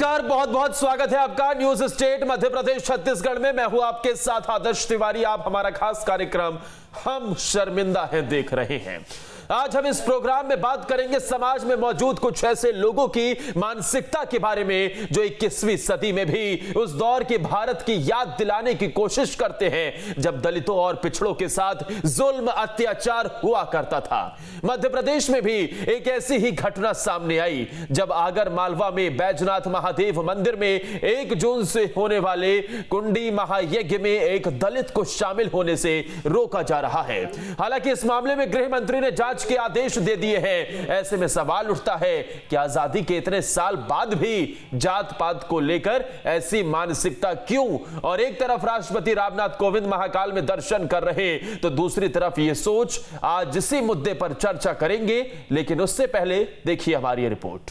नमस्कार, बहुत बहुत स्वागत है आपका न्यूज स्टेट मध्य प्रदेश छत्तीसगढ़ में। मैं हूं आपके साथ आदर्श तिवारी। आप हमारा खास कार्यक्रम हम शर्मिंदा हैं देख रहे हैं। आज हम इस प्रोग्राम में बात करेंगे समाज में मौजूद कुछ ऐसे लोगों की मानसिकता के बारे में जो 21वीं सदी में भी उस दौर के भारत की याद दिलाने की कोशिश करते हैं जब दलितों और पिछड़ों के साथ जुल्म अत्याचार हुआ करता था। मध्य प्रदेश में भी एक ऐसी ही घटना सामने आई जब आगर मालवा में बैजनाथ महादेव मंदिर में 1 जून से होने वाले कुंडी महायज्ञ में एक दलित को शामिल होने से रोका जा रहा है। हालांकि इस मामले में गृह मंत्री ने जांच के आदेश दे दिए हैं। ऐसे में सवाल उठता है कि आजादी के इतने साल बाद भी जात पात को लेकर ऐसी मानसिकता क्यों? और एक तरफ राष्ट्रपति रामनाथ कोविंद महाकाल में दर्शन कर रहे तो दूसरी तरफ यह सोच। आज इसी मुद्दे पर चर्चा करेंगे, लेकिन उससे पहले देखिए हमारी रिपोर्ट।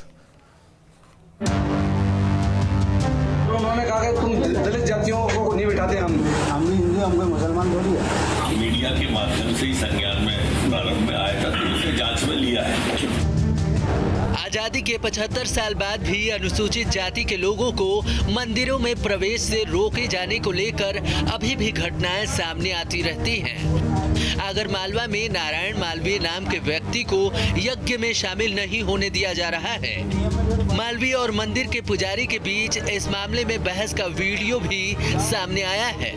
उन्होंने कहा कि तुम दलित जातियों को नहीं बिठाते। हम भी हिंदू, हम कोई मुसलमान थोड़ी है। मीडिया के माध्यम से ही संज्ञान में प्रारंभ में आया था, तो उसे जांच में लिया है। आजादी के 75 साल बाद भी अनुसूचित जाति के लोगों को मंदिरों में प्रवेश से रोके जाने को लेकर अभी भी घटनाएं सामने आती रहती हैं। आगर मालवा में नारायण मालवीय नाम के व्यक्ति को यज्ञ में शामिल नहीं होने दिया जा रहा है। मालवीय और मंदिर के पुजारी के बीच इस मामले में बहस का वीडियो भी सामने आया है।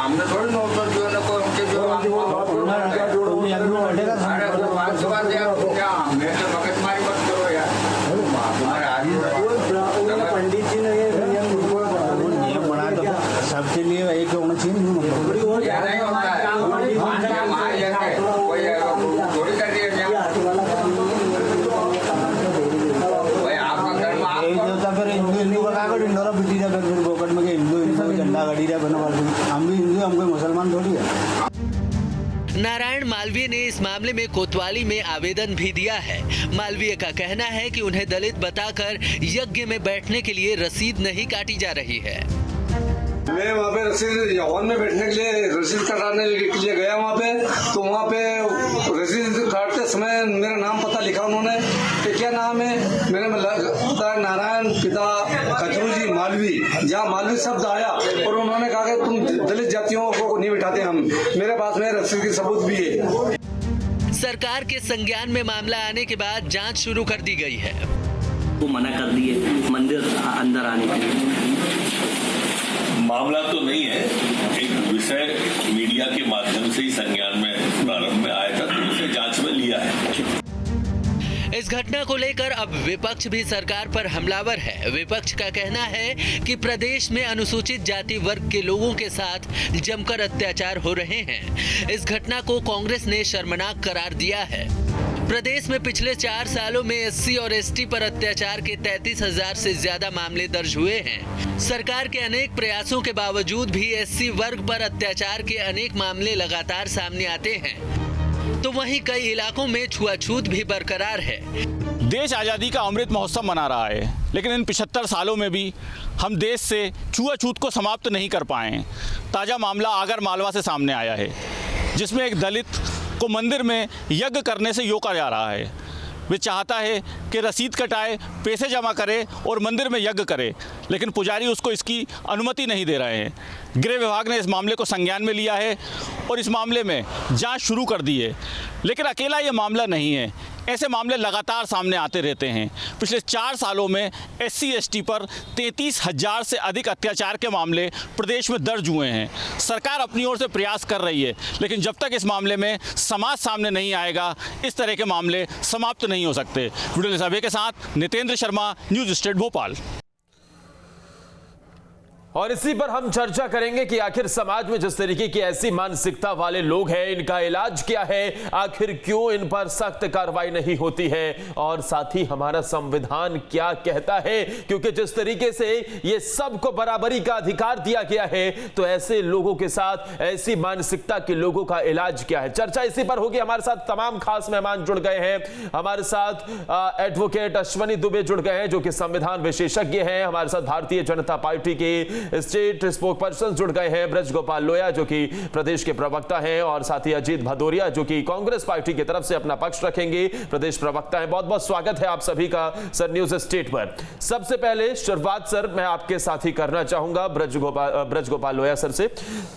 हमने थोड़ी पंडित जी ने नियम बना दिया सबके लिए एक होना चाहिए। हिंदू का कागज इंडोरा बिटी जाकर बोकट में हिंदू झंडा गाड़ी रहा बना। हम भी हिंदू, हम कोई मुसलमान थोड़ी है। नारायण मालवीय ने इस मामले में कोतवाली में आवेदन भी दिया है। मालवीय का कहना है कि उन्हें दलित बताकर यज्ञ में बैठने के लिए रसीद नहीं काटी जा रही है। मैं वहाँ पे रसीद हॉल में बैठने के लिए रसीद कटाने के लिए गया वहाँ पे, तो वहाँ पे रसीद काटते समय मेरा नाम पता लिखा उन्होंने कि क्या नाम है। मैंने बताया नारायण पिता कचरू जी मालवी। जहाँ मालवी शब्द आया और उन्होंने कहा कि तुम दलित जातियों को नहीं बिठाते। हम मेरे पास में रसीद की सबूत भी है। सरकार के संज्ञान में मामला आने के बाद जांच शुरू कर दी गई है। वो मना कर दिए मंदिर अंदर आने के लिए। मामला तो नहीं है, एक विषय मीडिया के माध्यम से ही संज्ञान में प्रारंभ में आया था, तो उसे जांच में लिया है। इस घटना को लेकर अब विपक्ष भी सरकार पर हमलावर है। विपक्ष का कहना है कि प्रदेश में अनुसूचित जाति वर्ग के लोगों के साथ जमकर अत्याचार हो रहे हैं। इस घटना को कांग्रेस ने शर्मनाक करार दिया है। प्रदेश में पिछले 4 सालों में SC और ST पर अत्याचार के 33,000 से ज्यादा मामले दर्ज हुए हैं। सरकार के अनेक प्रयासों के बावजूद भी SC वर्ग पर अत्याचार के अनेक मामले लगातार सामने आते हैं, तो वहीं कई इलाकों में छुआछूत भी बरकरार है। देश आज़ादी का अमृत महोत्सव मना रहा है, लेकिन इन 75 सालों में भी हम देश से छुआछूत को समाप्त नहीं कर पाए। ताज़ा मामला आगर मालवा से सामने आया है, जिसमें एक दलित को मंदिर में यज्ञ करने से रोका जा रहा है। वे चाहता है कि रसीद कटाए, पैसे जमा करे और मंदिर में यज्ञ करे, लेकिन पुजारी उसको इसकी अनुमति नहीं दे रहे हैं। गृह विभाग ने इस मामले को संज्ञान में लिया है और इस मामले में जांच शुरू कर दी है। लेकिन अकेला ये मामला नहीं है, ऐसे मामले लगातार सामने आते रहते हैं। पिछले 4 सालों में SC ST पर 33,000 से अधिक अत्याचार के मामले प्रदेश में दर्ज हुए हैं। सरकार अपनी ओर से प्रयास कर रही है, लेकिन जब तक इस मामले में समाज सामने नहीं आएगा, इस तरह के मामले समाप्त नहीं हो सकते। वीडियो सभा के साथ नितेंद्र शर्मा, न्यूज स्टेट भोपाल। और इसी पर हम चर्चा करेंगे कि आखिर समाज में जिस तरीके की ऐसी मानसिकता वाले लोग हैं, इनका इलाज क्या है, आखिर क्यों इन पर सख्त कार्रवाई नहीं होती है, और साथ ही हमारा संविधान क्या कहता है। क्योंकि जिस तरीके से ये सबको बराबरी का अधिकार दिया गया है, तो ऐसे लोगों के साथ ऐसी मानसिकता के लोगों का इलाज क्या है। चर्चा इसी पर होगी। हमारे साथ तमाम खास मेहमान जुड़ गए हैं। हमारे साथ एडवोकेट अश्वनी दुबे जुड़ गए हैं, जो कि संविधान विशेषज्ञ हैं। हमारे साथ भारतीय जनता पार्टी के स्टेट स्पोक्सपर्सन जुड़ गए हैं, ब्रज गोपाल लोया जो कि प्रदेश के प्रवक्ता हैं, और साथ ही अजीत भदौरिया जो कि कांग्रेस पार्टी की तरफ से अपना पक्ष रखेंगे, प्रदेश प्रवक्ता हैं। बहुत बहुत स्वागत है आप सभी का सर न्यूज स्टेट पर। सबसे पहले शुरुआत सर मैं आपके साथ ही करना चाहूंगा ब्रज गोपाल लोया सर से।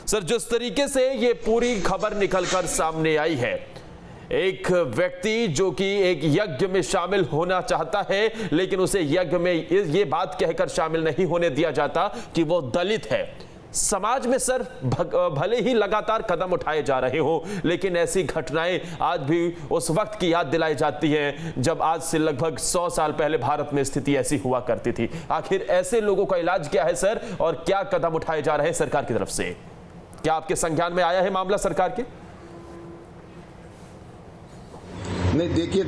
सर, जिस तरीके से ये पूरी खबर निकलकर सामने आई है, एक व्यक्ति जो कि एक यज्ञ में शामिल होना चाहता है, लेकिन उसे यज्ञ में ये बात कहकर शामिल नहीं होने दिया जाता कि वो दलित है। समाज में सर भले ही लगातार कदम उठाए जा रहे हो, लेकिन ऐसी घटनाएं आज भी उस वक्त की याद दिलाई जाती हैं जब आज से लगभग 100 साल पहले भारत में स्थिति ऐसी हुआ करती थी। आखिर ऐसे लोगों का इलाज क्या है सर, और क्या कदम उठाए जा रहे हैं सरकार की तरफ से? क्या आपके संज्ञान में आया है मामला सरकार के? नहीं, देखिए,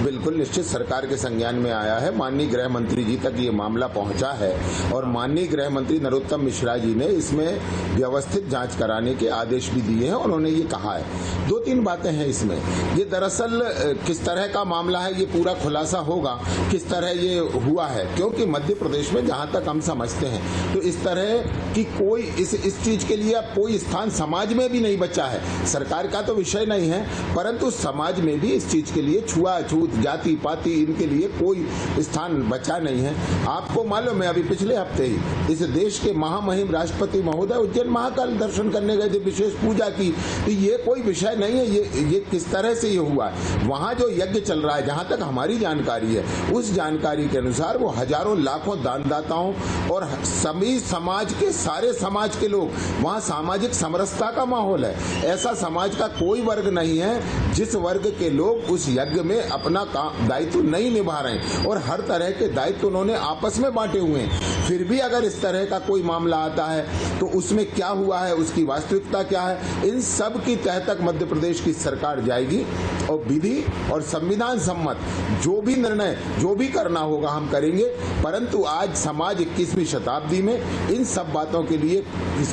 बिल्कुल निश्चित सरकार के संज्ञान में आया है। माननीय गृह मंत्री जी तक ये मामला पहुंचा है और माननीय गृह मंत्री नरोत्तम मिश्रा जी ने इसमें व्यवस्थित जांच कराने के आदेश भी दिए हैं। उन्होंने ये कहा है, 2-3 बातें हैं इसमें। ये दरअसल किस तरह का मामला है ये पूरा खुलासा होगा, किस तरह ये हुआ है, क्योंकि मध्य प्रदेश में जहां तक हम समझते हैं तो इस तरह की कोई इस चीज के लिए अब कोई स्थान समाज में भी नहीं बचा है। सरकार का तो विषय नहीं है, परंतु समाज में भी इस चीज के लिए छुआछूत, जाति पाति, इनके लिए कोई स्थान बचा नहीं है। आपको मालूम है, अभी पिछले हफ्ते ही इस देश के महामहिम राष्ट्रपति महोदय उज्जैन महाकाल दर्शन करने गए थे, विशेष पूजा की। तो ये कोई विषय नहीं है, ये किस तरह से ये हुआ है। वहां जो यज्ञ चल रहा है, जहां तक हमारी जानकारी है, उस जानकारी के अनुसार वो हजारों लाखों दानदाताओं और सभी समाज के, सारे समाज के लोग, वहां सामाजिक समरसता का माहौल है। ऐसा समाज का कोई वर्ग नहीं है जिस वर्ग के लोग उस यज्ञ में अपना दायित्व नहीं निभा रहे हैं, और हर तरह के दायित्व उन्होंने आपस में बांटे हुए हैं। फिर भी अगर इस तरह का कोई मामला आता है तो उसमें क्या हुआ है, उसकी वास्तविकता क्या है, इन सब की तह तक मध्य प्रदेश की सरकार जाएगी और विधि और संविधान सम्मत जो भी निर्णय, जो भी करना होगा हम करेंगे। परंतु आज समाज 21वीं शताब्दी में इन सब बातों के लिए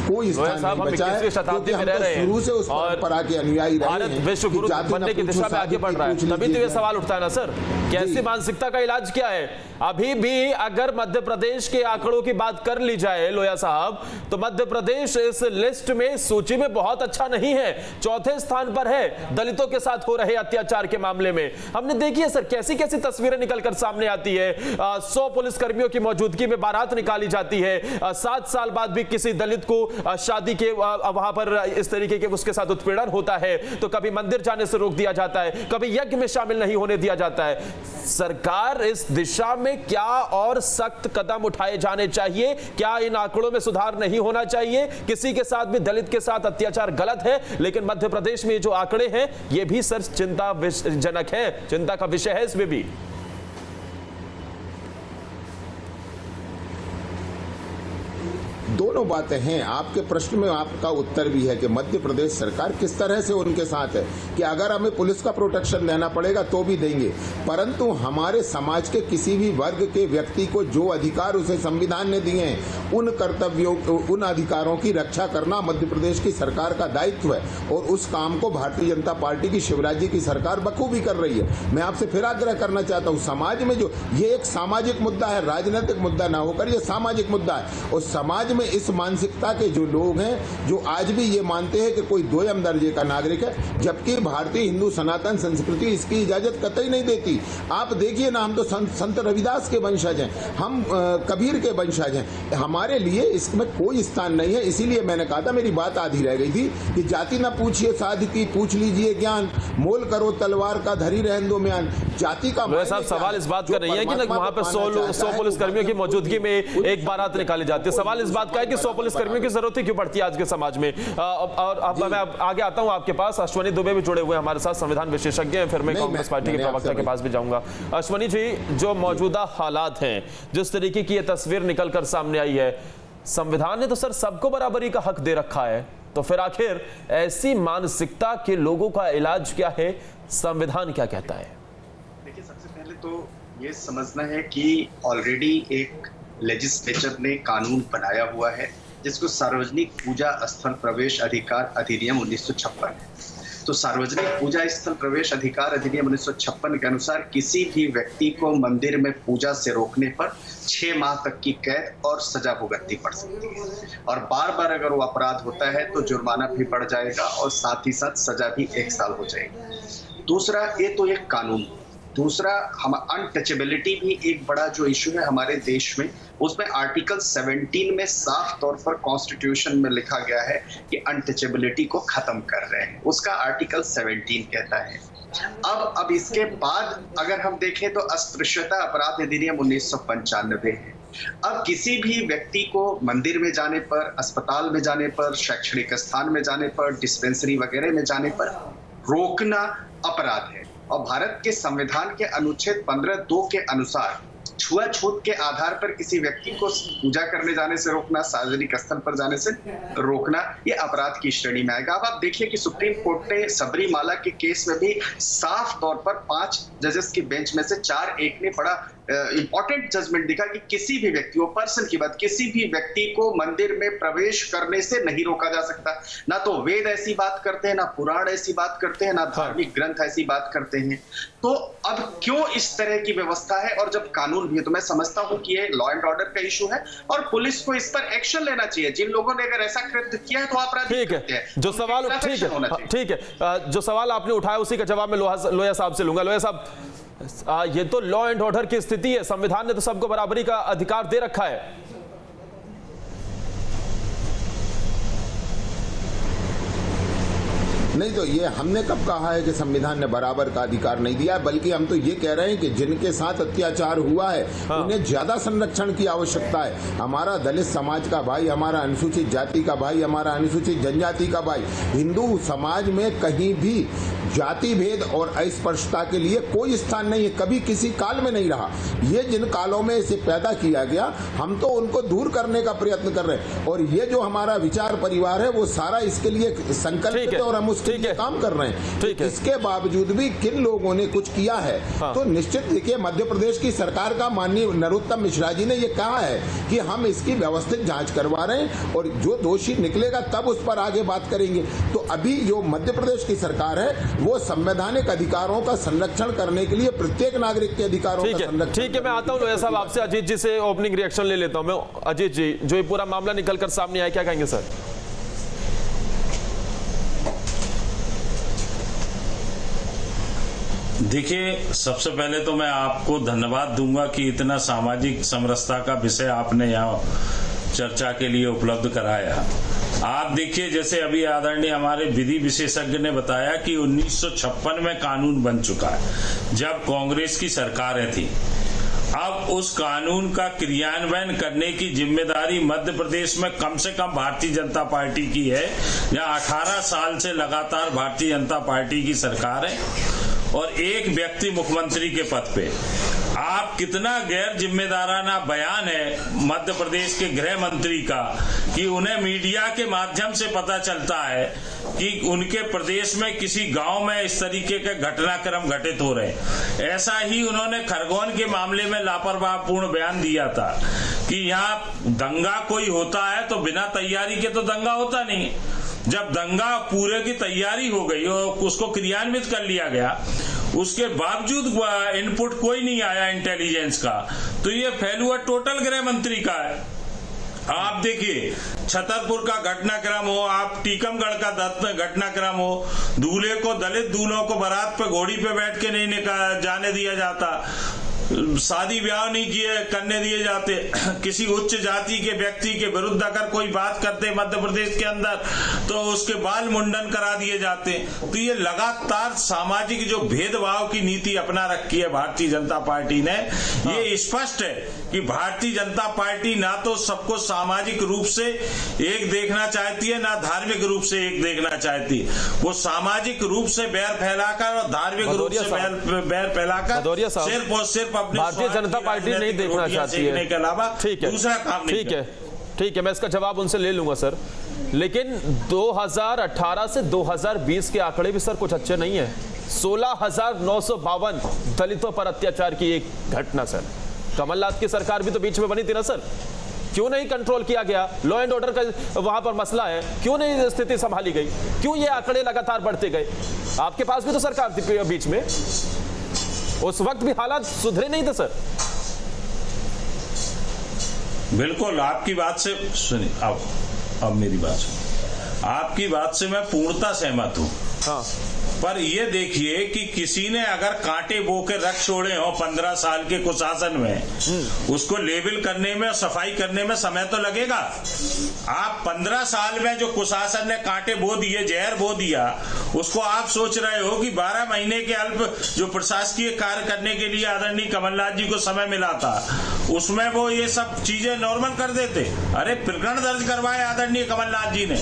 कोई स्थान नहीं बचा है, क्योंकि हम तो शुरू से उस परंपरा के अनुयायी रहे हैं। विश्व गुरु बनने की दिशा में आगे बढ़ रहा है, तभी तो ये सवाल उठता है ना सर, कैसी मानसिकता का इलाज क्या है? अभी भी अगर मध्य प्रदेश के आंकड़ों की बात कर ली जाए लोया साहब, तो मध्य प्रदेश इस लिस्ट में, सूची में बहुत अच्छा नहीं है, 4थे स्थान पर है दलितों के साथ हो रहे अत्याचार के मामले में। हमने देखी है सर कैसी कैसी तस्वीरें निकलकर सामने आती है। 100 पुलिसकर्मियों की मौजूदगी में बारात निकाली जाती है, 7 साल बाद भी किसी दलित को शादी के वहां पर इस तरीके के उसके साथ उत्पीड़न होता है, तो कभी मंदिर जाने से रोक दिया जाता है, कभी यज्ञ में शामिल नहीं होने दिया जाता है। सरकार इस दिशा में क्या और सख्त कदम उठाए जाने चाहिए? क्या इन आंकड़ों में सुधार नहीं होना चाहिए? किसी के साथ भी, दलित के साथ अत्याचार गलत है, लेकिन मध्य प्रदेश में जो आंकड़े हैं ये भी सर चिंताजनक है, चिंता का विषय है इसमें भी। दोनों बातें हैं। आपके प्रश्न में आपका उत्तर भी है कि मध्य प्रदेश सरकार किस तरह से उनके साथ है, कि अगर हमें पुलिस का प्रोटेक्शन देना पड़ेगा तो भी देंगे, परंतु हमारे समाज के किसी भी वर्ग के व्यक्ति को जो अधिकार उसे संविधान ने दिए हैं, उन कर्तव्यों, उन अधिकारों की रक्षा करना मध्य प्रदेश की सरकार का दायित्व है, और उस काम को भारतीय जनता पार्टी की, शिवराज जी की सरकार बखूबी कर रही है। मैं आपसे फिर आग्रह करना चाहता हूँ, समाज में जो ये एक सामाजिक मुद्दा है, राजनीतिक मुद्दा ना होकर ये सामाजिक मुद्दा है, और समाज में इस मानसिकता के जो लोग हैं, जो आज भी ये मानते हैं कि कोई दोयम दर्जे का नागरिक है, जबकि भारतीय हिंदू सनातन संस्कृति इसकी इजाजत कतई नहीं देती। आप देखिए ना, हम तो संत रविदास के वंशज हैं, हम कबीर के वंशज हैं, हमारे लिए इसमें कोई स्थान नहीं है। इसीलिए मैंने कहा था, मेरी बात आधी रह गई थी, कि जाति ना पूछिए साध की, पूछ लीजिए ज्ञान, मोल करो तलवार का धरी रहन दो म्यान। जाति का साहब सवाल इस बात का नहीं है कि वहां पर 100 पुलिसकर्मियों की मौजूदगी में एक बारात निकाली जाती है, सवाल इस बात का है कि 100 पुलिसकर्मियों की जरूरत ही क्यों पड़ती है आज के समाज में? और अब मैं आगे आता हूं आपके पास। अश्वनी दुबे भी जुड़े हुए हैं हमारे साथ, संविधान विशेषज्ञ हैं, फिर मैं कांग्रेस पार्टी के प्रवक्ता के पास भी जाऊंगा। अश्वनी जी, जो मौजूदा हालात हैं, जिस तरीके की ये तस्वीर निकलकर सामने आई है, संविधान ने तो सर सबको बराबरी का हक दे रखा है, तो फिर आखिर ऐसी मानसिकता के लोगों का इलाज क्या है? संविधान क्या कहता है? देखिए, सबसे पहले तो ये समझना है कि ऑलरेडी एक लेजिस्लेचर ने कानून बनाया हुआ है जिसको सार्वजनिक पूजा स्थल प्रवेश अधिकार अधिनियम 1956 है। तो सार्वजनिक पूजा स्थल प्रवेश अधिकार अधिनियम 1956 के अनुसार किसी भी व्यक्ति को मंदिर में पूजा से रोकने पर 6 माह तक की कैद और सजा भुगतनी पड़ सकती है, और बार बार अगर वो अपराध होता है तो जुर्माना भी बढ़ जाएगा और साथ ही साथ सजा भी 1 साल हो जाएगी। दूसरा, ये तो एक कानून। दूसरा, हम अनटचेबिलिटी भी एक बड़ा जो इशू है हमारे देश में, उसमें आर्टिकल 17 में साफ तौर पर कॉन्स्टिट्यूशन में लिखा गया है कि अनटचेबिलिटी को खत्म कर रहे हैं, उसका आर्टिकल 17 कहता है। अब इसके बाद अगर हम देखें तो अस्पृश्यता अपराध अधिनियम 1995 है। अब किसी भी व्यक्ति को मंदिर में जाने पर, अस्पताल में जाने पर, शैक्षणिक स्थान में जाने पर, डिस्पेंसरी वगैरह में जाने पर रोकना अपराध है, और भारत के संविधान के अनुच्छेद 15(2) के अनुसार छुआछूत के आधार पर किसी व्यक्ति को पूजा करने जाने से रोकना, सार्वजनिक स्थल पर जाने से रोकना, ये अपराध की श्रेणी में आएगा। अब आप देखिए कि सुप्रीम कोर्ट ने सबरीमाला के केस में भी साफ तौर पर 5 जजेस की बेंच में से 4-1 ने बड़ा इंपॉर्टेंट जजमेंट दिखा कि किसी भी व्यक्ति, वो पर्सन की बात, किसी भी व्यक्ति को मंदिर में प्रवेश करने से नहीं रोका जा सकता। ना तो वेद ऐसी बात करते हैं, ना पुराण ऐसी बात करते हैं, ना धार्मिक ग्रंथ ऐसी बात करते हैं। तो अब क्यों इस तरह की व्यवस्था है, और जब कानून भी है, तो मैं समझता हूं कि ये लॉ एंड ऑर्डर का इशू है और पुलिस को इस पर एक्शन लेना चाहिए। जिन लोगों ने अगर ऐसा कृत्य किया है तो अपराधी ठीक है, जो सवाल ठीक है, जो सवाल आपने उठाया उसी का जवाब मैं लोहिया साहब से लूंगा। लोहिया साहब, ये तो लॉ एंड ऑर्डर की स्थिति है, संविधान ने तो सबको बराबरी का अधिकार दे रखा है। नहीं तो ये हमने कब कहा है कि संविधान ने बराबर का अधिकार नहीं दिया, बल्कि हम तो ये कह रहे हैं कि जिनके साथ अत्याचार हुआ है उन्हें ज्यादा संरक्षण की आवश्यकता है। हमारा दलित समाज का भाई, हमारा अनुसूचित जाति का भाई, हमारा अनुसूचित जनजाति का भाई, हिंदू समाज में कहीं भी जाति भेद और अस्पृश्यता के लिए कोई स्थान नहीं है, कभी किसी काल में नहीं रहा। ये जिन कालों में इसे पैदा किया गया, हम तो उनको दूर करने का प्रयत्न कर रहे हैं, और ये जो हमारा विचार परिवार है वो सारा इसके लिए संकल्पित है और हम उसके लिए काम कर रहे हैं। ठीक है। इसके बावजूद भी किन लोगों ने कुछ किया है, तो निश्चित देखिए मध्य प्रदेश की सरकार का माननीय नरोत्तम मिश्रा जी ने ये कहा है कि हम इसकी व्यवस्थित जांच करवा रहे हैं और जो दोषी निकलेगा तब उस पर आगे बात करेंगे। तो अभी जो मध्य प्रदेश की सरकार है वो संवैधानिक अधिकारों का संरक्षण करने के लिए प्रत्येक नागरिक के अधिकारों का संरक्षण। ठीक है, मैं आता हूं लोहिया साहब आपसे। अजीत जी से ओपनिंग रिएक्शन ले लेता हूं मैं। अजीत जी, जो ये पूरा मामला निकलकर सामने आया, क्या कहेंगे सर? देखिए, सबसे पहले तो मैं आपको धन्यवाद दूंगा कि इतना सामाजिक समरसता का विषय आपने यहाँ चर्चा के लिए उपलब्ध कराया। आप देखिए, जैसे अभी आदरणीय हमारे विधि विशेषज्ञ ने बताया कि 1956 में कानून बन चुका है, जब कांग्रेस की सरकारें थी। अब उस कानून का क्रियान्वयन करने की जिम्मेदारी मध्य प्रदेश में कम से कम भारतीय जनता पार्टी की है, जहां 18 साल से लगातार भारतीय जनता पार्टी की सरकार है और एक व्यक्ति मुख्यमंत्री के पद पे। आप कितना गैर जिम्मेदाराना बयान है मध्य प्रदेश के गृह मंत्री का कि उन्हें मीडिया के माध्यम से पता चलता है कि उनके प्रदेश में किसी गांव में इस तरीके के घटनाक्रम घटित हो रहे। ऐसा ही उन्होंने खरगोन के मामले में लापरवाहपूर्ण बयान दिया था कि यहाँ दंगा कोई होता है तो बिना तैयारी के तो दंगा होता नहीं। जब दंगा पूरे की तैयारी हो गई और उसको क्रियान्वित कर लिया गया, उसके बावजूद इनपुट कोई नहीं आया इंटेलिजेंस का, तो ये फेलुअर टोटल गृह मंत्री का है। आप देखिए, छतरपुर का घटनाक्रम हो, आप टीकमगढ़ का घटनाक्रम हो, दूल्हे को, दलित दूल्हों को बारात पे घोड़ी पे बैठ के नहीं जाने दिया जाता, शादी ब्याह नहीं करने दिए जाते, किसी उच्च जाति के व्यक्ति के विरुद्ध अगर कोई बात करते मध्य प्रदेश के अंदर तो उसके बाल मुंडन करा दिए जाते। तो ये लगातार सामाजिक जो भेदभाव की नीति अपना रखी है भारतीय जनता पार्टी ने, ये स्पष्ट है कि भारतीय जनता पार्टी ना तो सबको सामाजिक रूप से एक देखना चाहती है, ना धार्मिक रूप से एक देखना चाहती है। वो सामाजिक रूप से बैर फैलाकर और धार्मिक रूप से बैर फैलाकर सिर्फ और सिर्फ भारतीय जनता पार्टी नहीं देखना चाहती है के अलावा दूसरा काम नहीं। ठीक है, मैं इसका जवाब उनसे ले लूंगा सर। लेकिन 2018 से 2020 के आंकड़े भी सर कुछ अच्छे नहीं है। 16,952 दलितों पर अत्याचार की एक घटना सर। कमलनाथ की सरकार भी तो बीच में बनी थी ना सर। क्यों नहीं कंट्रोल किया गया? लॉ एंड ऑर्डर का वहां पर मसला है, क्यों नहीं स्थिति संभाली गई? क्यों ये आंकड़े लगातार बढ़ते गए? आपके पास भी तो सरकार थी बीच में, उस वक्त भी हालात सुधरे नहीं थे सर। बिल्कुल आपकी बात से सुनिए, अब मेरी बात सुनिए। आपकी बात से मैं पूर्णतः सहमत हूं। हाँ। पर ये देखिए कि किसी ने अगर कांटे बो के रख छोड़े हो 15 साल के कुशासन में, उसको लेबल करने में, सफाई करने में समय तो लगेगा। आप 15 साल में जो कुशासन ने कांटे बो दिए, जहर बो दिया, उसको आप सोच रहे हो कि 12 महीने के अल्प जो प्रशासकीय कार्य करने के लिए आदरणीय कमलनाथ जी को समय मिला था, उसमें वो ये सब चीजें नॉर्मल कर देते। अरे प्रकरण दर्ज करवाए आदरणीय कमलनाथ जी ने।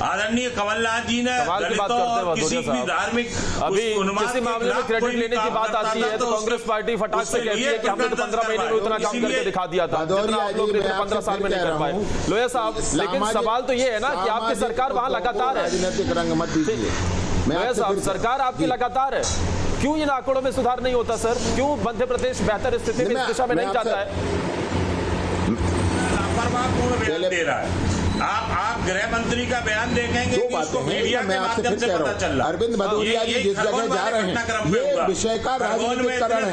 आदरणीय कमलनाथ जी ने दलितों और किसी भी धार्मिक अभी किसी मामले में क्रेडिट लेने की बात आती है तो कांग्रेस पार्टी फटाक से कहती है कि हमने तो 15 महीने में उतना काम करके दिखा दिया था, जितना आप लोग 15 साल में नहीं कर पाए। लोहिया साहब, लेकिन सवाल तो ये है ना कि आपकी सरकार वहां लगातार है। लोहिया साहब, सरकार आपकी लगातार है, क्यों इन आंकड़ों में सुधार नहीं होता सर? क्यों मध्य प्रदेश बेहतर स्थिति में इस दिशा में नहीं जाता है? लापरवाहपूर्ण बयान दे रहा है। आप गृह मंत्री का बयान देखेंगे कि उसको मीडिया के माध्यम से पता चल रहा है। अरविंद भदौरिया जी जिस जगह जा रहे हैं, ये विषय का राजनीतिकरण है,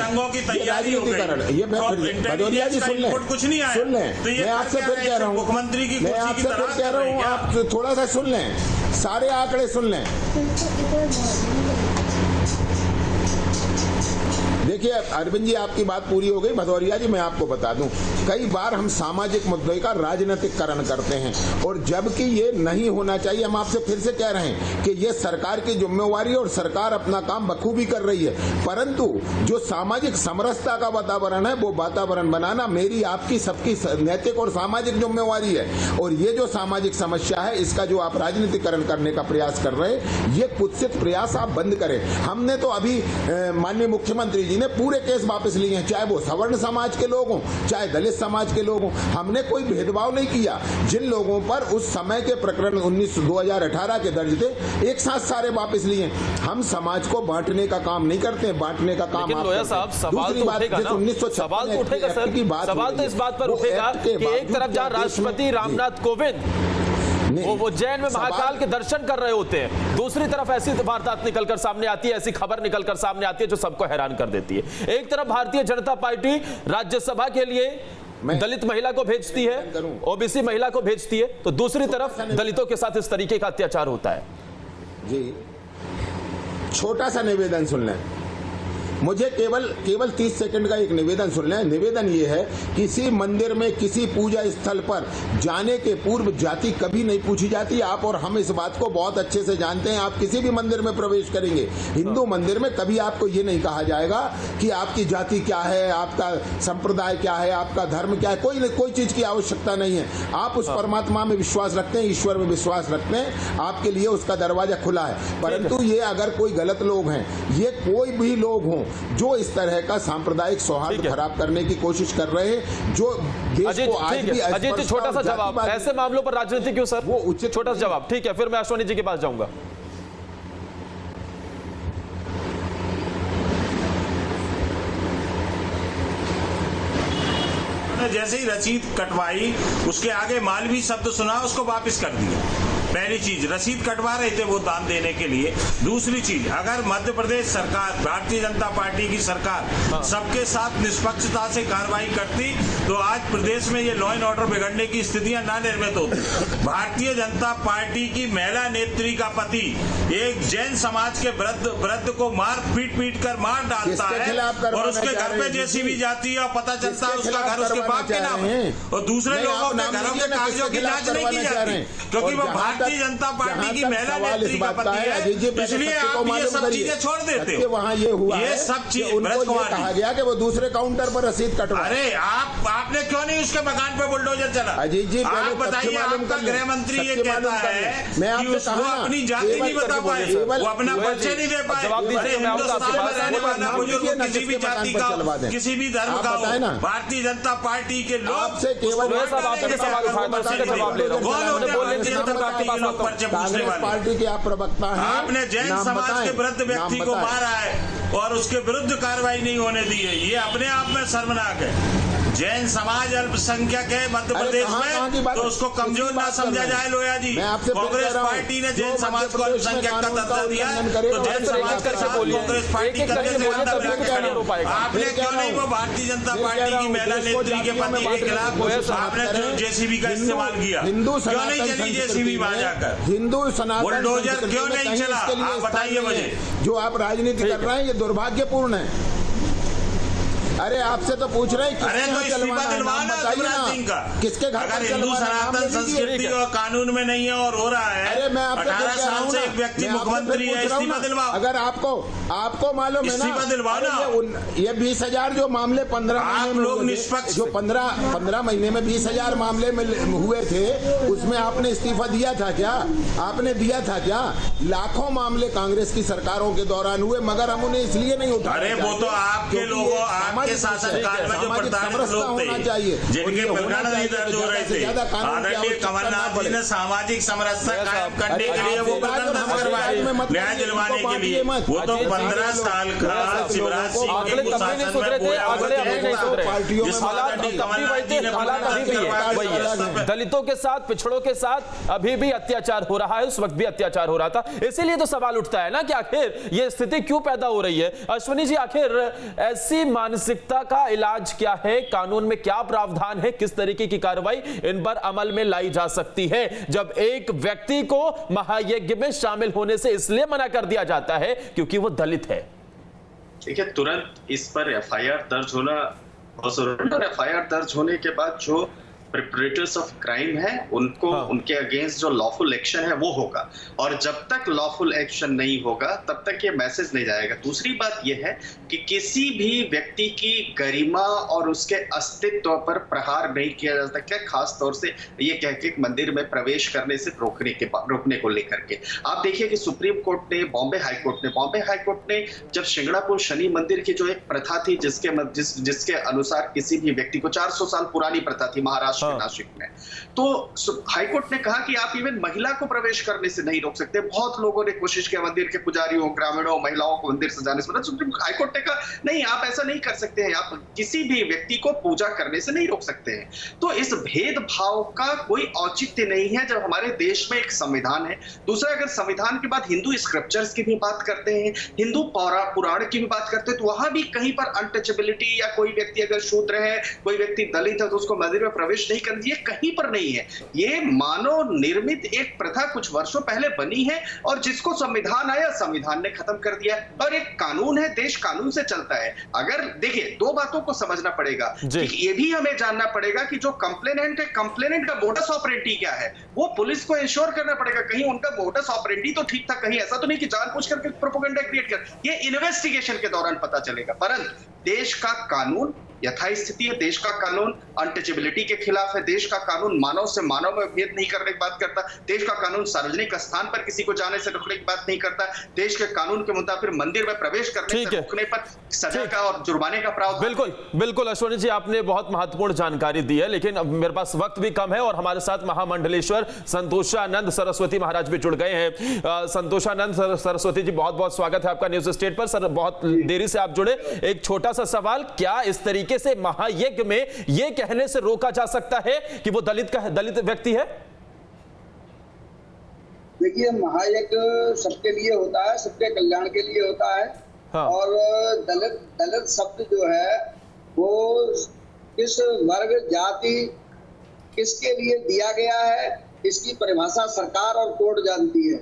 ये राजनीतिकरण है। ये भदौरिया जी सुन लें, कुछ नहीं आया, सुन लें, मैं आपसे फिर कह रहा हूँ, मुख्यमंत्री की मैं आपसे फिर कह रहा हूँ, आप थोड़ा सा सुन लें, सारे आंकड़े सुन लें। देखिए अरविंद जी, आपकी बात पूरी हो गई। भदौरिया जी, मैं आपको बता दूं, कई बार हम सामाजिक मुद्दों का राजनीतिकरण करते हैं, और जबकि ये नहीं होना चाहिए। हम आपसे फिर से कह रहे हैं कि ये सरकार की जिम्मेवारी है और सरकार अपना काम बखूबी कर रही है, परंतु जो सामाजिक समरसता का वातावरण है, वो वातावरण बनाना मेरी, आपकी, सबकी नैतिक और सामाजिक जिम्मेवारी है। और ये जो सामाजिक समस्या है, इसका जो आप राजनीतिकरण करने का प्रयास कर रहे हैं, ये कुत्सित प्रयास आप बंद करें। हमने तो अभी माननीय मुख्यमंत्री जी ने पूरे केस वापस लिए हैं, चाहे वो सवर्ण समाज के लोग हों, चाहे दलित समाज के लोग हों। हमने कोई भेदभाव नहीं किया। जिन लोगों पर उस समय के प्रकरण 2018 के दर्ज थे, एक साथ सारे वापस लिए। हम समाज को बांटने का काम नहीं करते, बांटने का काम आप करते हैं। सवाल तो उठेगा ना, सवाल तो उठेगा सर, सवाल तो इस बात पर उठेगा कि एक तरफ जहां राष्ट्रपति रामनाथ कोविंद वो उज्जैन में महाकाल के दर्शन कर रहे होते हैं, दूसरी तरफ ऐसी वारदात निकलकर सामने आती है, ऐसी खबर निकलकर सामने आती है जो सबको हैरान कर देती है। एक तरफ भारतीय जनता पार्टी राज्यसभा के लिए दलित महिला को भेजती है, ओबीसी महिला को भेजती है, तो दूसरी तरफ दलितों के साथ इस तरीके का अत्याचार होता है। जी, छोटा सा निवेदन सुन लें, मुझे केवल 30 सेकंड का एक निवेदन सुन लें। निवेदन ये है, किसी मंदिर में, किसी पूजा स्थल पर जाने के पूर्व जाति कभी नहीं पूछी जाती। आप और हम इस बात को बहुत अच्छे से जानते हैं। आप किसी भी मंदिर में प्रवेश करेंगे, हिंदू मंदिर में, कभी आपको ये नहीं कहा जाएगा कि आपकी जाति क्या है, आपका संप्रदाय क्या है, आपका धर्म क्या है। कोई चीज की आवश्यकता नहीं है। आप उस परमात्मा में विश्वास रखते हैं, ईश्वर में विश्वास रखते हैं, आपके लिए उसका दरवाजा खुला है। परंतु ये अगर कोई गलत लोग हैं, ये कोई भी लोग हों जो इस तरह का सांप्रदायिक सौहार्द खराब करने की कोशिश कर रहे हैं, जो देश को आज भी अजीत जी, छोटा सा जवाब, ऐसे मामलों पर राजनीति क्यों सर? वो उचित छोटा सा जवाब, ठीक है, फिर मैं अश्वनी जी के पास जाऊंगा। जैसे ही रसीद कटवाई, उसके आगे मालवी शब्द सुना, उसको वापस कर दिया। पहली चीज, रसीद कटवा रहे थे वो दान देने के लिए। दूसरी चीज, अगर मध्य प्रदेश सरकार, भारतीय जनता पार्टी की सरकार सबके साथ निष्पक्षता से कार्रवाई करती, तो आज प्रदेश में ये लॉ एंड ऑर्डर बिगड़ने की स्थितियां ना निर्मित होती। भारतीय जनता पार्टी की महिला नेत्री का पति एक जैन समाज के वृद्ध को पीट कर मार डालता है, और उसके घर पे जेसीबी जाती है और पता चलता है उसका घर उसके बाप के नाम है, और दूसरे लोगों के घरों के कागजों की जांच नहीं की जाती, क्योंकि वो भारतीय जनता पार्टी की महिला नेत्री का पति है। इसलिए आप ये सब चीजें छोड़ देते हो। वहाँ ये हुआ, ये सब चीज कहा गया कि वो दूसरे काउंटर पर रसीद कटवा। अरे आपने क्यों नहीं उसके मकान पे बुलडोजर चला? अजीत जी, आप बताइए, आपका गृह मंत्री ये कहता है कि वो अपनी जाति नहीं बता पाए, वो अपना परिचय नहीं दे पाए। हिंदुस्तान में रहने वाला बुजुर्ग किसी भी जाति का, किसी भी धर्म का हो, भारतीय जनता पार्टी के लोग से केवल पार्टी के आप प्रवक्ता हैं। आपने जैन समाज के वृद्ध व्यक्ति को मारा है और उसके विरुद्ध कार्रवाई नहीं होने दी है, ये अपने आप में शर्मनाक है। जैन समाज अल्पसंख्यक है मध्य प्रदेश में, तो उसको कमजोर ना समझा जाए। लोया जी, कांग्रेस पार्टी ने जैन समाज को अल्पसंख्यक का दर्जा दिया, तो जैन समाज के साथ कांग्रेस पार्टी आपने क्यों नहीं वो भारतीय जनता पार्टी की महिला नेत्री के पति के खिलाफ आपने जेसीबी का इस्तेमाल किया? क्यों नहीं चली जेसीबी वहां जाकर? हिंदू सनातन बुलडोजर क्यों नहीं चला? आप बताइए मुझे। जो आप राजनीति कर रहे हैं ये दुर्भाग्यपूर्ण है। अरे आपसे तो पूछ रहे हैं अरे तो इस्तीफा दिलवाना शिवराज सिंह का। किसके घर? अगर हिंदू सनातन संस्कृति और कानून में नहीं है और हो रहा है, अरे मैं 18 साल से एक व्यक्ति मुख्यमंत्री है, इस्तीफा दिलवाओ। अगर आपको मालूम है ना, इस्तीफा दिलवाओ। ये 20,000 जो मामले 15 आप लोग निष्पक्ष, जो 15 महीने में 20,000 मामले में हुए थे, उसमें आपने इस्तीफा दिया था क्या? आपने दिया था क्या? लाखों मामले कांग्रेस की सरकारों के दौरान हुए, मगर हम उन्हें इसलिए नहीं उठाए। अरे वो तो आपके लोगों, आपके शासनकाल में जो प्रताड़ित लोग थे, जिनके प्रकरण नहीं दर्ज हो रहे थे, आदरणीय कमलनाथ जी ने सामाजिक समरसता कायम करने के लिए वो कदम दर्ज करवाए, न्याय दिलवाने के लिए। वो तो 15 साल का शिवराज सिंह के शासन में दलितों के साथ, पिछड़ों के साथ अभी भी अत्याचार हो रहा है, उस वक्त भी अत्याचार हो रहा था। इसीलिए तो सवाल उठता है ना कि आखिर ये स्थिति क्यों पैदा हो रही है। अश्विनी जी, आखिर ऐसी मानसिकता का इलाज क्या है? कानून में क्या प्रावधान है? किस तरीके की कार्रवाई इन पर अमल में लाई जा सकती है जब एक व्यक्ति को महायज्ञ में शामिल होने से इसलिए मना कर दिया जाता है क्योंकि वो दलित है? देखिए, तुरंत इस पर एफआईआर दर्ज होना बहुत जरूरी है। और एफआईआर दर्ज होने के बाद जो परपेट्रेटर्स ऑफ क्राइम है उनको, उनके अगेंस्ट जो लॉफुल एक्शन है वो होगा। और जब तक लॉफुल एक्शन नहीं होगा तब तक ये मैसेज नहीं जाएगा। दूसरी बात ये है कि किसी भी व्यक्ति की गरिमा और उसके अस्तित्व पर प्रहार नहीं किया जा सकता, खास तौर से ये कह के मंदिर में प्रवेश करने से रोकने को लेकर के। आप देखिए कि सुप्रीम कोर्ट ने, बॉम्बे हाईकोर्ट ने जब शिंगणापुर शनि मंदिर की जो एक प्रथा थी, जिसके अनुसार किसी भी व्यक्ति को 400 साल पुरानी प्रथा थी महाराष्ट्र नासिक में, तो हाईकोर्ट ने कहा कि आप इवन महिला को प्रवेश करने से नहीं रोक सकते। बहुत लोगों ने कोशिश किया, मंदिर के पुजारियों, ग्रामीणों, महिलाओं को मंदिर सजाने से, सुप्रीम हाईकोर्ट ने कहा नहीं, आप ऐसा नहीं कर सकते हैं, आप किसी भी व्यक्ति को पूजा करने से नहीं रोक सकते हैं। तो इस भेदभाव का कोई औचित्य नहीं है जब हमारे देश में एक संविधान है। दूसरा, अगर संविधान के बाद हिंदू स्क्रिप्चर्स की भी बात करते हैं, हिंदू पुराण की भी बात करते हैं, तो वहां भी कहीं पर अनटचेबिलिटी या कोई व्यक्ति अगर शूद्र है, कोई व्यक्ति दलित है, तो उसको मंदिर में प्रवेश नहीं करनी है, कहीं पर नहीं है। ये मानव निर्मित एक प्रथा कुछ वर्षों पहले बनी है और जिसको संविधान आया, संविधान ने खत्म कर दिया। और एक कानून है, देश कानून से चलता है। अगर देखिए, दो बातों को समझना पड़ेगा कि ये भी हमें जानना पड़ेगा कि जो कंप्लेनेंट है, कंप्लेनेंट का मोडस ऑपरेंडी क्या है, वो पुलिस को इंश्योर करना पड़ेगा। कहीं उनका मोडस ऑपरेंडी तो ठीक था, कहीं ऐसा तो नहीं कि जानबूझ करके प्रोपेगेंडा क्रिएट कर। ये इन्वेस्टिगेशन के दौरान पता चलेगा। परंतु देश का कानून यथास्थिति है, देश का कानून अनटचेबिलिटी के खिलाफ है, देश का कानून मानव से मानव में भेद नहीं करने की बात करता, देश का कानून सार्वजनिक स्थान पर किसी को जाने से रोकने की बात नहीं करता, देश के कानून के मुताबिक मंदिर में प्रवेश करने से रोकने पर सजा का और जुर्माने का प्रावधान। बिल्कुल अश्विनी जी, आपने बहुत महत्वपूर्ण जानकारी दी है, लेकिन अब मेरे पास वक्त भी कम है और हमारे साथ महामंडलेश्वर संतोषानंद सरस्वती महाराज भी जुड़ गए हैं। संतोषानंद सरस्वती जी, बहुत बहुत स्वागत है आपका न्यूज स्टेट पर। सर, बहुत देरी से आप जुड़े। एक छोटा सा सवाल, क्या इस तरीके से महायज्ञ में यह कहने से रोका जा सकता है कि वो दलित व्यक्ति है? देखिए, महायज्ञ सबके लिए होता है, सबके कल्याण के लिए होता है। हाँ। और दलित शब्द जो है वो किस वर्ग, जाति, किसके लिए दिया गया है, इसकी परिभाषा सरकार और कोर्ट जानती है।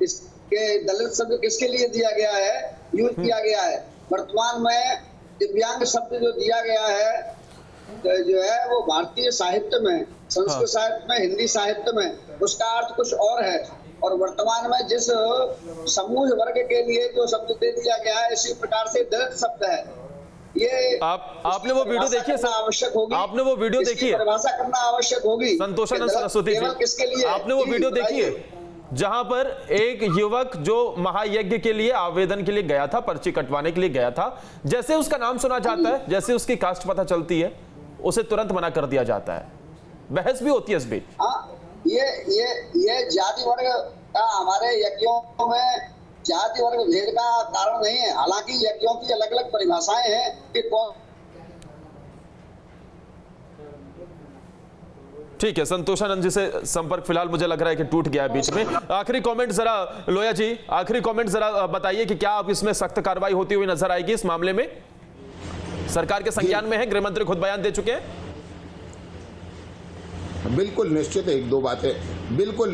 इसके दलित शब्द किसके लिए दिया गया है, यूज किया गया है। वर्तमान में दिव्यांग शब्द जो दिया गया है, जो है वो भारतीय साहित्य में, संस्कृत साहित्य में, हिंदी साहित्य में उसका अर्थ कुछ और है। और वर्तमान में जिस समूह वर्ग के लिए जो शब्द दे दिया गया है, इसी प्रकार से दलित शब्द है। ये आपने वो वीडियो देखी है? आवश्यक होगी, आपने वो वीडियो देखी है? परिभाषा करना आवश्यक होगी। संतोषानंद सरस्वती जी, किसके लिए आपने वो वीडियो देखी है जहां पर एक युवक जो महायज्ञ के लिए आवेदन के लिए गया था, पर्ची कटवाने के लिए गया था, जैसे उसका नाम सुना जाता है, जैसे उसकी कास्ट पता चलती है, उसे तुरंत मना कर दिया जाता है, बहस भी होती है इस बीच। ये जाति वर्ग का हमारे यज्ञों में जाति वर्ग भेद का कारण नहीं है। हालांकि यज्ञों की अलग अलग परिभाषाएं हैं कि ठीक है, संतोषानंद जी से संपर्क फिलहाल मुझे लग रहा है कि टूट गया है बीच में। आखिरी कमेंट जरा लोया जी, आखिरी कमेंट जरा बताइए कि क्या अब इसमें सख्त कार्रवाई होती हुई नजर आएगी इस मामले में? सरकार के संज्ञान में है, गृह मंत्री खुद बयान दे चुके हैं। बिल्कुल निश्चित एक दो बातें बिल्कुल,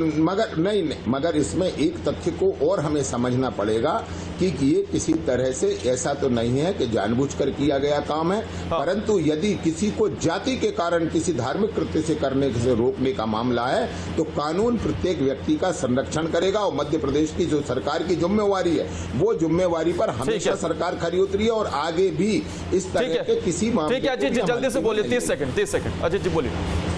मगर इसमें एक तथ्य को और हमें समझना पड़ेगा कि ये किसी तरह से ऐसा तो नहीं है कि जानबूझकर किया गया काम है, परंतु यदि किसी को जाति के कारण किसी धार्मिक कृत्य से करने से रोकने का मामला है तो कानून प्रत्येक व्यक्ति का संरक्षण करेगा। और मध्य प्रदेश की जो सरकार की जिम्मेवारी है वो जिम्मेवारी पर हमेशा सरकार खरी उतरी है और आगे भी इस तरह के किसी मामले। ठीक है अजीत जी, जल्दी से बोलिए, 30 सेकंड अजीत जी बोलिए।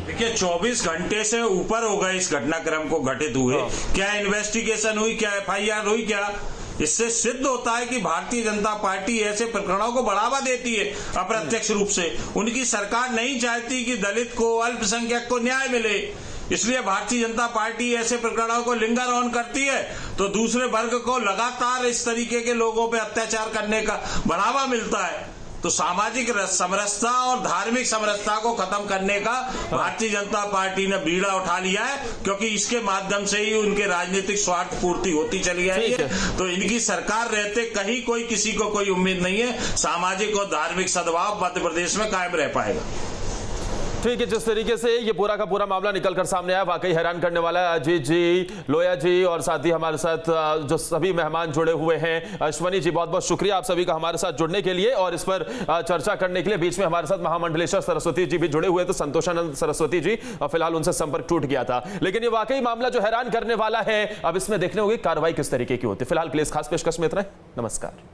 देखिए 24 घंटे से ऊपर हो गए इस घटनाक्रम को घटित हुए, क्या इन्वेस्टिगेशन हुई, क्या एफआईआर हुई, क्या? इससे सिद्ध होता है कि भारतीय जनता पार्टी ऐसे प्रकरणों को बढ़ावा देती है अप्रत्यक्ष रूप से। उनकी सरकार नहीं चाहती कि दलित को, अल्पसंख्यक को न्याय मिले, इसलिए भारतीय जनता पार्टी ऐसे प्रकरणों को लिंगर ऑन करती है तो दूसरे वर्ग को लगातार इस तरीके के लोगों पर अत्याचार करने का बढ़ावा मिलता है। तो सामाजिक समरसता और धार्मिक समरसता को खत्म करने का भारतीय जनता पार्टी ने बीड़ा उठा लिया है, क्योंकि इसके माध्यम से ही उनके राजनीतिक स्वार्थ पूर्ति होती चली आई है। तो इनकी सरकार रहते कहीं कोई किसी को कोई उम्मीद नहीं है सामाजिक और धार्मिक सद्भाव मध्य प्रदेश में कायम रह पाएगा। ठीक है, जिस तरीके से ये पूरा का पूरा मामला निकलकर सामने आया वाकई हैरान करने वाला है। अजीत जी, लोया जी और साथ ही हमारे साथ जो सभी मेहमान जुड़े हुए हैं, अश्वनी जी बहुत बहुत शुक्रिया आप सभी का हमारे साथ जुड़ने के लिए और इस पर चर्चा करने के लिए। बीच में हमारे साथ महामंडलेश्वर सरस्वती जी भी जुड़े हुए थे, संतोषानंद सरस्वती जी, और फिलहाल उनसे संपर्क टूट गया था। लेकिन ये वाकई मामला जो हैरान करने वाला है, अब इसमें देखने होगी कार्रवाई किस तरीके की होती है। फिलहाल के लिए इस खास पेशकश में इतना है। नमस्कार।